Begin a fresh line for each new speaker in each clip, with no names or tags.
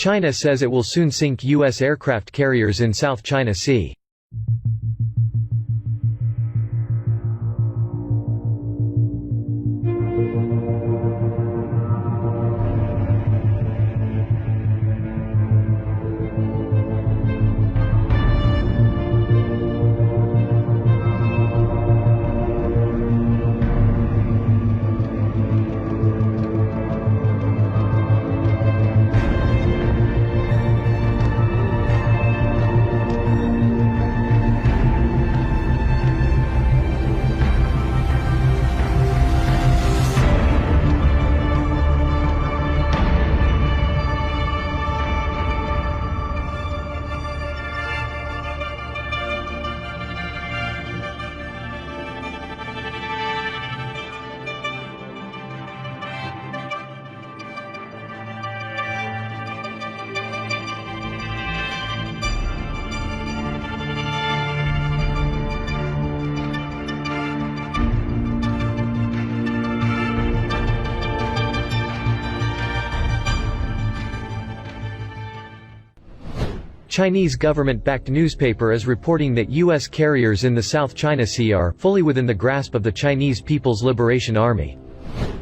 China says it will soon sink U.S. aircraft carriers in South China Sea. Chinese government-backed newspaper is reporting that U.S. carriers in the South China Sea are fully within the grasp of the Chinese People's Liberation Army,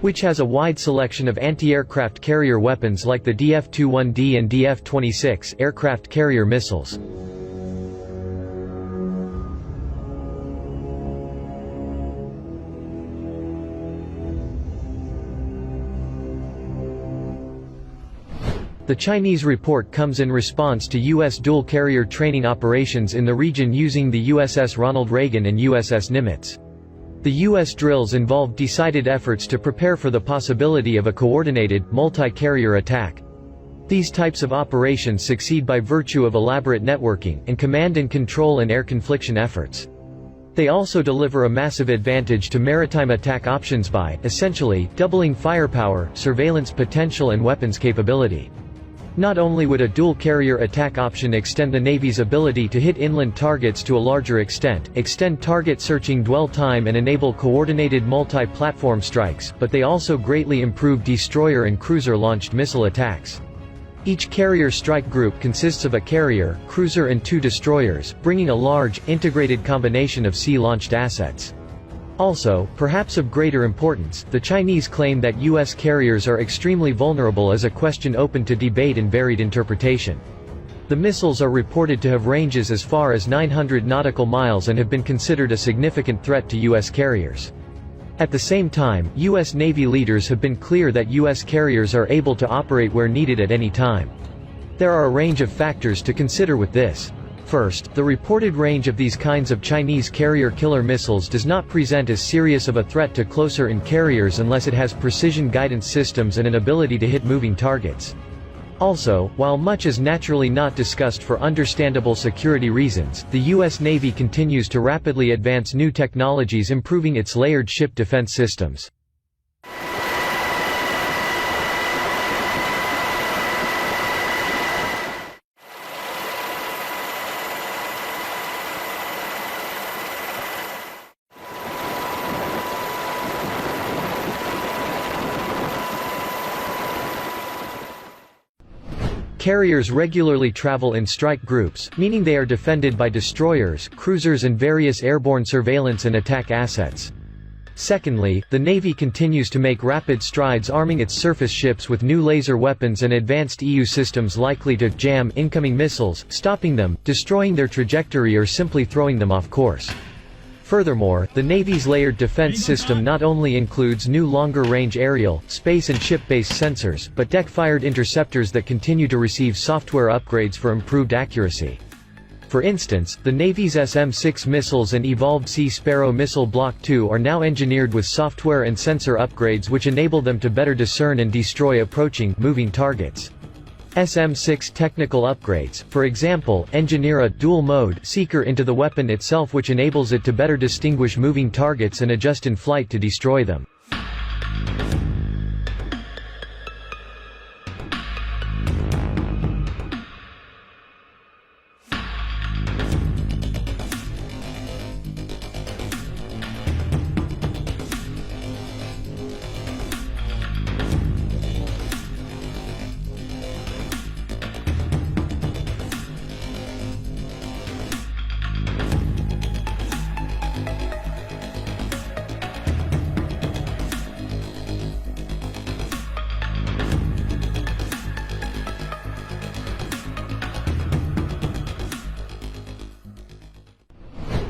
which has a wide selection of anti-aircraft carrier weapons like the DF-21D and DF-26 aircraft carrier missiles. The Chinese report comes in response to U.S. dual-carrier training operations in the region using the USS Ronald Reagan and USS Nimitz. The U.S. drills involved decided efforts to prepare for the possibility of a coordinated, multi-carrier attack. These types of operations succeed by virtue of elaborate networking, and command and control and air confliction efforts. They also deliver a massive advantage to maritime attack options by, essentially, doubling firepower, surveillance potential and weapons capability. Not only would a dual-carrier attack option extend the Navy's ability to hit inland targets to a larger extent, extend target searching dwell time and enable coordinated multi-platform strikes, but they also greatly improve destroyer and cruiser-launched missile attacks. Each carrier strike group consists of a carrier, cruiser and 2 destroyers, bringing a large, integrated combination of sea-launched assets. Also, perhaps of greater importance, the Chinese claim that U.S. carriers are extremely vulnerable as a question open to debate and varied interpretation. The missiles are reported to have ranges as far as 900 nautical miles and have been considered a significant threat to U.S. carriers. At the same time, U.S. Navy leaders have been clear that U.S. carriers are able to operate where needed at any time. There are a range of factors to consider with this. First, the reported range of these kinds of Chinese carrier-killer missiles does not present as serious of a threat to closer-in carriers unless it has precision guidance systems and an ability to hit moving targets. Also, while much is naturally not discussed for understandable security reasons, the U.S. Navy continues to rapidly advance new technologies improving its layered ship defense systems. Carriers regularly travel in strike groups, meaning they are defended by destroyers, cruisers and various airborne surveillance and attack assets. Secondly, the Navy continues to make rapid strides arming its surface ships with new laser weapons and advanced EU systems likely to jam incoming missiles, stopping them, destroying their trajectory or simply throwing them off course. Furthermore, the Navy's layered defense system not only includes new longer-range aerial, space and ship-based sensors, but deck-fired interceptors that continue to receive software upgrades for improved accuracy. For instance, the Navy's SM-6 missiles and evolved Sea Sparrow Missile Block II are now engineered with software and sensor upgrades which enable them to better discern and destroy approaching, moving targets. SM-6 technical upgrades, for example, engineer a dual-mode seeker into the weapon itself which enables it to better distinguish moving targets and adjust in flight to destroy them.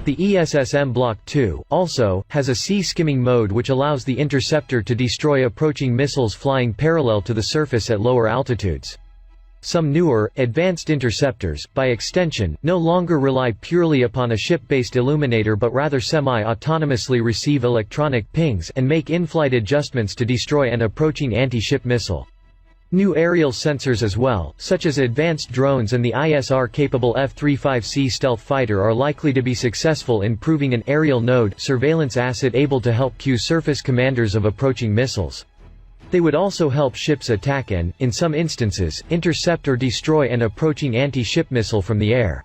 The ESSM Block II, also, has a sea-skimming mode which allows the interceptor to destroy approaching missiles flying parallel to the surface at lower altitudes. Some newer, advanced interceptors, by extension, no longer rely purely upon a ship-based illuminator but rather semi-autonomously receive electronic pings and make in-flight adjustments to destroy an approaching anti-ship missile. New aerial sensors as well, such as advanced drones and the ISR-capable F-35C stealth fighter are likely to be successful in proving an aerial node surveillance asset able to help cue surface commanders of approaching missiles. They would also help ships attack and, in some instances, intercept or destroy an approaching anti-ship missile from the air.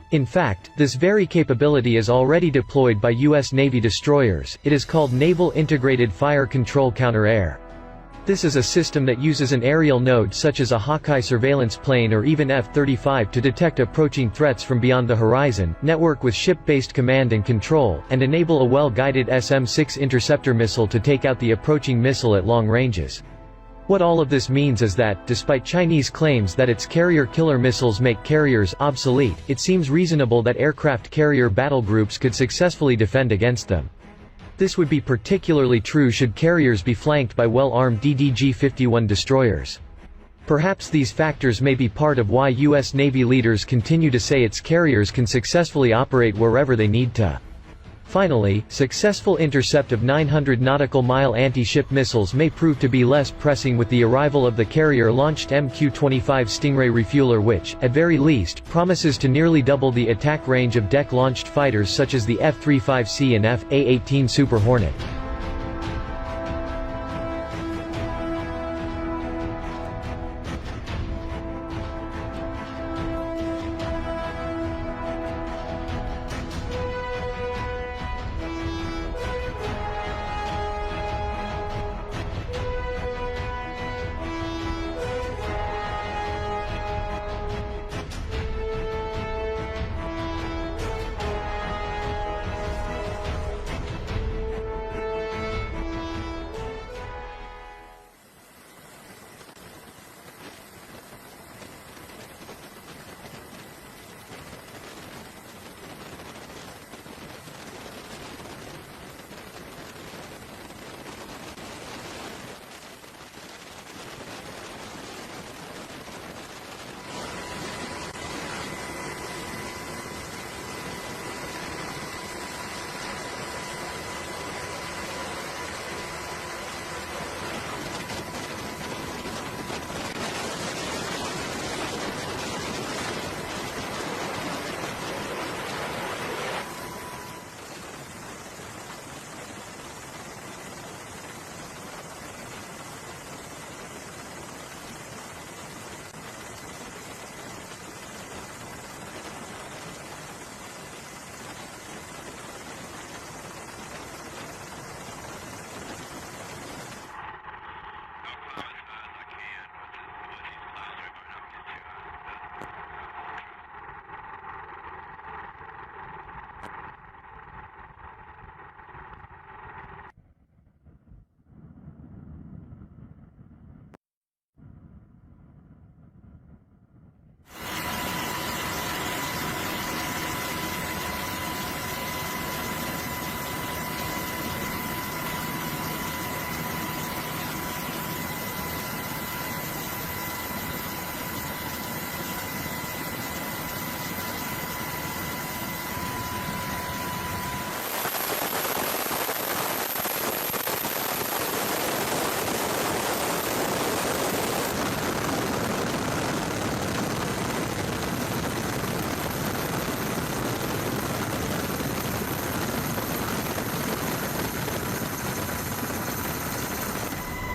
In fact, this very capability is already deployed by U.S. Navy destroyers. It is called Naval Integrated Fire Control Counter-Air. This is a system that uses an aerial node such as a Hawkeye surveillance plane or even F-35 to detect approaching threats from beyond the horizon, network with ship-based command and control, and enable a well-guided SM-6 interceptor missile to take out the approaching missile at long ranges. What all of this means is that, despite Chinese claims that its carrier-killer missiles make carriers obsolete, it seems reasonable that aircraft carrier battle groups could successfully defend against them. This would be particularly true should carriers be flanked by well-armed DDG-51 destroyers. Perhaps these factors may be part of why U.S. Navy leaders continue to say its carriers can successfully operate wherever they need to. Finally, successful intercept of 900 nautical mile anti-ship missiles may prove to be less pressing with the arrival of the carrier-launched MQ-25 Stingray refueler which, at very least, promises to nearly double the attack range of deck-launched fighters such as the F-35C and F/A-18 Super Hornet.